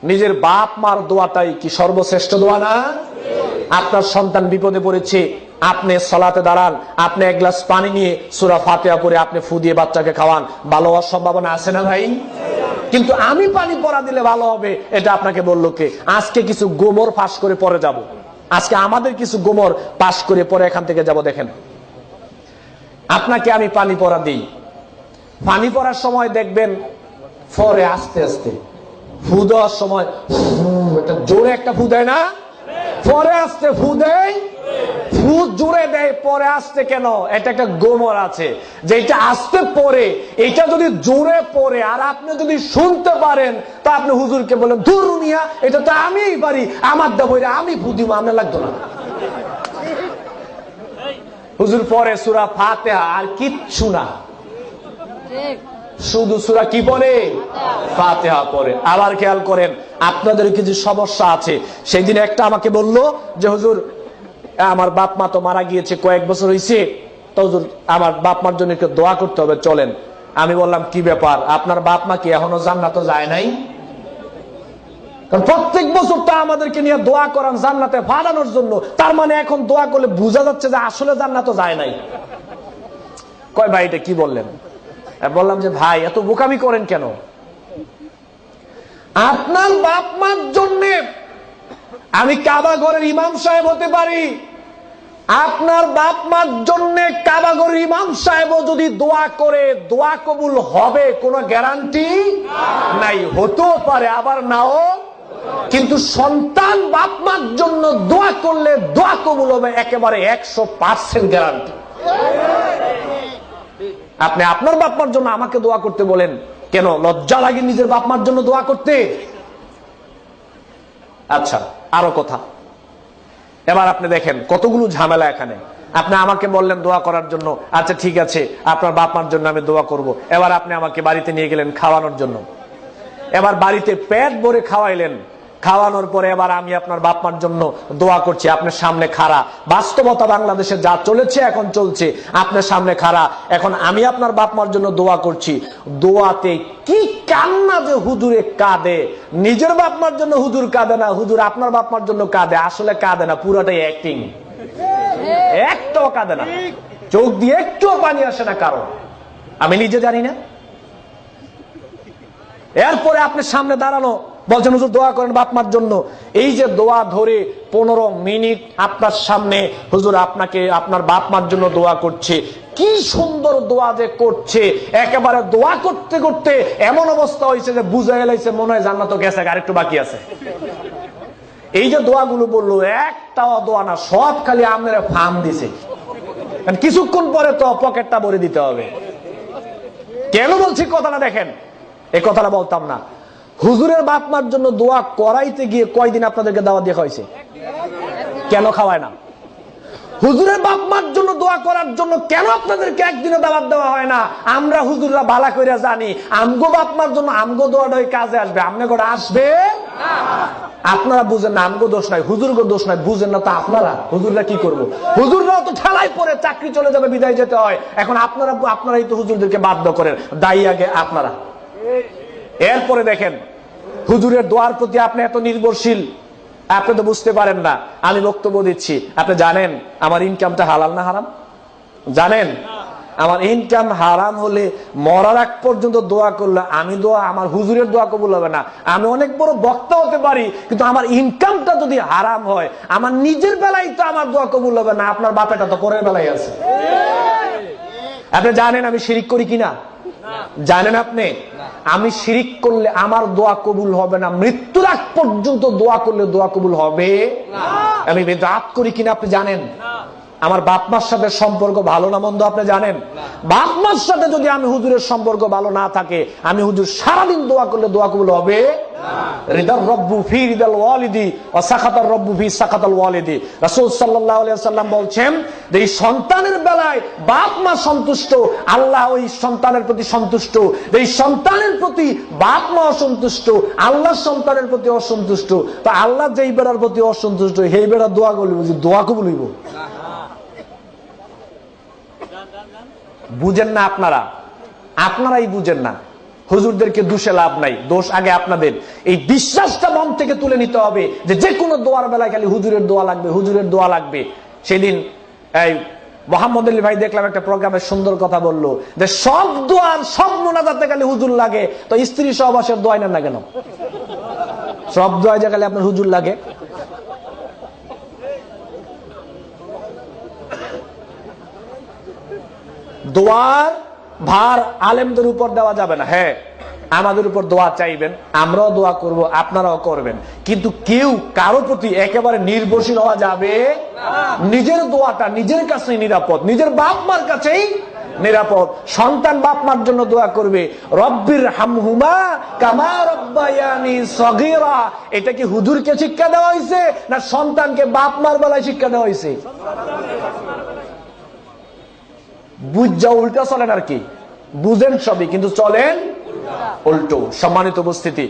নিজের বাপ মার দোয়াটাই কি সর্বশ্রেষ্ঠ দোয়া না? আপনার সন্তান বিপদে পড়েছে, আপনি সালাতে দাঁড়ান, আপনি এক গ্লাস পানি নিয়ে সূরা ফাতিহা পড়ে আপনি ফু দিয়ে বাচ্চাকে খাওয়ান, ভালো হওয়ার সম্ভাবনা আছে না ভাই? কিন্তু আমি পানি পড়া দিলে ভালো হবে এটা আপনাকে বললো কে? আজকে কিছু গোমর ফাঁস করে পরে যাব, আজকে আমাদের কিছু গোমর পাশ করে পরে এখান থেকে যাব। দেখেন, আপনাকে আমি পানি পড়া দিই, পানি পড়ার সময় দেখবেন পরে আস্তে আস্তে ফু দেওয়ার সময় জোরে একটা ফু দেয় না, পরে আস্তে ফু দেয়, ফু জোরে দেয় পরে আসতে কেন? এটা একটা গোমর আছে যেটা আসতে পরে, এটা যদি জোরে পড়ে আর আপনি যদি শুনতে পারেন তা আপনি হুজুরকে বলেন, ধুর মিয়া এটা তো আমিই পারি, আমার দা বইরা আমি ফু দিব, আপনার লাগতো না। হুজুর পরে সূরা ফাতিহা আর কিচ্ছু না, শুধু সূরা কি পড়ে? ফাতিহা পড়ে। আবার খেয়াল করেন, আপনাদের কিছু সমস্যা আছে। সেই দিন একটা আমাকে বললো যে হুজুর আমার বাপ মা তো মারা গিয়েছে, কয়েক বছর হয়েছে, তো হুজুর আমার বাপ মার জন্য একটু দোয়া করতে হবে, চলেন। আমি বললাম কি ব্যাপার, আপনার বাপ মা কি এখনো জান্নাতে যায় নাই? কারণ প্রত্যেক বছর তো আমাদেরকে নিয়ে দোয়া করান জান্নাতে ফালানোর জন্য, তার মানে এখন দোয়া করলে বোঝা যাচ্ছে যে আসলে জান্নাতে যায় নাই। কয় ভাই এটা কি বললেন? বললাম যে ভাই এত বোকামি করেন কেন? আপনার বাপ মার জন্য আমি কাবা ঘরের ইমাম সাহেব হতে পারি, আপনার বাপ মার জন্য কাবা ঘরের ইমাম সাহেবও যদি দোয়া করে দোয়া কবুল হবে কোনো গ্যারান্টি নাই। হতেও পারে আবার নাও, কিন্তু সন্তান বাপ মার জন্য দোয়া করলে দোয়া কবুল হবে একেবারে 100% গ্যারান্টি। আপনি আপনার বাপ মার জন্য আমাকে দোয়া করতে বলেন কেন? লজ্জা লাগে নিজের বাপ মার জন্য দোয়া করতে? আচ্ছা আরো কথা, এবার আপনি দেখেন কতগুলো ঝামেলা এখানে। আপনি আমাকে বললেন দোয়া করার জন্য, আচ্ছা ঠিক আছে আপনার বাপ মার জন্য আমি দোয়া করব। এবার আপনি আমাকে বাড়িতে নিয়ে গেলেন খাওয়ানোর জন্য, এবার বাড়িতে পেট ভরে খাওয়াইলেন, খাওয়ানোর পরে এবার আমি আপনার বাপ মার জন্য দোয়া করছি, আপনার সামনে খাড়া। বাস্তবতা বাংলাদেশে যা চলেছে এখন চলছে, আপনার সামনে খাড়া, এখন আমি আপনার বাপ মার জন্য দোয়া করছি। দোয়াতে কি কান্না যে হুজুরে কাঁদে, নিজের বাপ মার জন্য হুজুর কাঁদে না, হুজুর আপনার বাপ মার জন্য কাঁদে। আসলে কাঁদে না, পুরাটাই অ্যাক্টিং, একটাও কাঁদে না, চোখ দিয়ে একটুও পানি আসে না কারণ আমি নিজে জানি না। এরপরে আপনার সামনে দাঁড়ানো বলছেন হুজুর দোয়া করেন বাপ মার জন্য। এই যে দোয়া ধরে 15 মিনিট আপনার সামনে হুজুর আপনাকে আপনার বাপ মার জন্য দোয়া করছে, কি সুন্দর দোয়া যে করছে, একেবারে দোয়া করতে করতে এমন অবস্থা হয়েছে যে বুঝা গেলাইছে মনে হয় জান্নাত গেছে, আরেকটু বাকি আছে। এই যে দোয়াগুলো বললো একটাও দোয়া না, সব খালি আপনারা ফার্ম দিছে, কিছুক্ষণ পরে তো পকেটটা ভরে দিতে হবে। কেন বলছি কথাটা দেখেন, এই কথাটা বলতাম না। হুজুরের বাপ মার জন্য দোয়া করাইতে গিয়ে কয়দিন আপনাদেরকে দাওয়াত দিয়ে খাওয়াইছে? কেন খাওয়ায় না? হুজুরের বাপ মার জন্য দোয়া করার জন্য কেন আপনাদেরকে একদিনে দাওয়াত দেওয়া হয় না? আমরা হুজুররা ভালো করে জানি আমগো বাপ মার জন্য আমগো দোয়াটাই কাজে আসবে, আমনে করে আসবে না। আপনারা বুঝেন না, আমগো দোষ নাই, হুজুরগো দোষ নাই, বুঝেন না তো আপনারা। হুজুররা কি করবো? হুজুররাও তো ঠেলাই পরে চাকরি চলে যাবে, বিদায় যেতে হয়। এখন আপনারাই তো হুজুরদেরকে বাধ্য করেন, দায়ী আগে আপনারা। এরপরে দেখেন হুজুরের দোয়ার প্রতি আপনি এত নির্ভরশীল, আপনি তো বুঝতে পারেন না। আমি বক্তব্য দিচ্ছি, আপনি জানেন আমার ইনকামটা হালাল না হারাম? জানেন আমার ইনকাম হারাম হলে মরার আগ পর্যন্ত দোয়া করলে আমি দোয়া, আমার হুজুরের দোয়া কবুল হবে না। আমি অনেক বড় বক্তা হতে পারি, কিন্তু আমার ইনকামটা যদি হারাম হয় আমার নিজের বেলায় তো আমার দোয়া কবুল হবে না, আপনার বাপেটা তো পরের বেলায় আছে। আপনি জানেন আমি শিরিক করি কিনা? জানেন আপনি আমি শিরিক করলে আমার দোয়া কবুল হবে না, মৃত্যুর আগ পর্যন্ত দোয়া করলে দোয়া কবুল হবে না। আমি বেদাত করি কিনা আপনি জানেন? আমার বাপ মার সাথে সম্পর্ক ভালো না মন্দ আপনি জানেন? বাপ মার সাথে যদি আমি হুজুরের সম্পর্ক ভালো না থাকে, আমি হুজুর সারাদিন দোয়া করলে দোয়া কবুল হবে না। রিদার রব্বু ফি রিদাল ওয়ালিদি ওয়া সাখাতার রব্বু ফি সাখাতাল ওয়ালিদি। রাসূল সাল্লাল্লাহু আলাইহি ওয়াসাল্লাম বলছেন যে এই সন্তানের বেলায় বাপ মা সন্তুষ্ট, আল্লাহ ওই সন্তানের প্রতি সন্তুষ্ট। এই সন্তানের প্রতি বাপ মা অসন্তুষ্ট, আল্লাহ সন্তানের প্রতি অসন্তুষ্ট। তো আল্লাহ যেই বেড়ার প্রতি অসন্তুষ্ট, সেই বেড়া দোয়া করলে দোয়া কবুল হইব? বুঝেন না আপনারা, আপনারাই বুঝেন না। হুজুরদেরকে দোষে লাভ নাই, দোষ আগে আপনাদের। এই বিশ্বাসটা মন থেকে তুলে নিতে হবে যে যে কোনো দোয়ার বেলায় খালি হুজুরের দোয়া লাগবে, হুজুরের দোয়া লাগবে। সেদিন এই মোহাম্মদ আলী ভাই দেখলাম একটা প্রোগ্রামে সুন্দর কথা বললো যে সব দোয়ার সব মোনাজাতে খালি হুজুর লাগে, তো স্ত্রী সহবাসের দোয়াই না কেন? সব দোয়ায় যে খালি আপনার হুজুর লাগে। দোয়ার ভার আলেমদের উপর দেওয়া যাবে না। হ্যাঁ, আমাদের উপর দোয়া চাইবেন, আমরাও দোয়া করব, আপনারাও করবেন, কিন্তু কেউ কারো প্রতি একেবারে নির্ভরশীল হওয়া যাবে না। নিজের দোয়াটা নিজের কাছে নিরাপদ, নিজের বাপ মার কাছেই নিরাপদ। সন্তান বাপ মার জন্য দোয়া করবে, রব্বির হামহুমা কামা রব্বায়ানি সগীরা। এটা কি হুজুরকে শিক্ষা দেওয়া হয়েছে না সন্তানকে বাপ মার বেলায় শিক্ষা দেওয়া হয়েছে? বুঝা উল্টা চলেন আর কি, বুঝেন সবই কিন্তু চলেন উল্টো। সম্মানিত উপস্থিতি,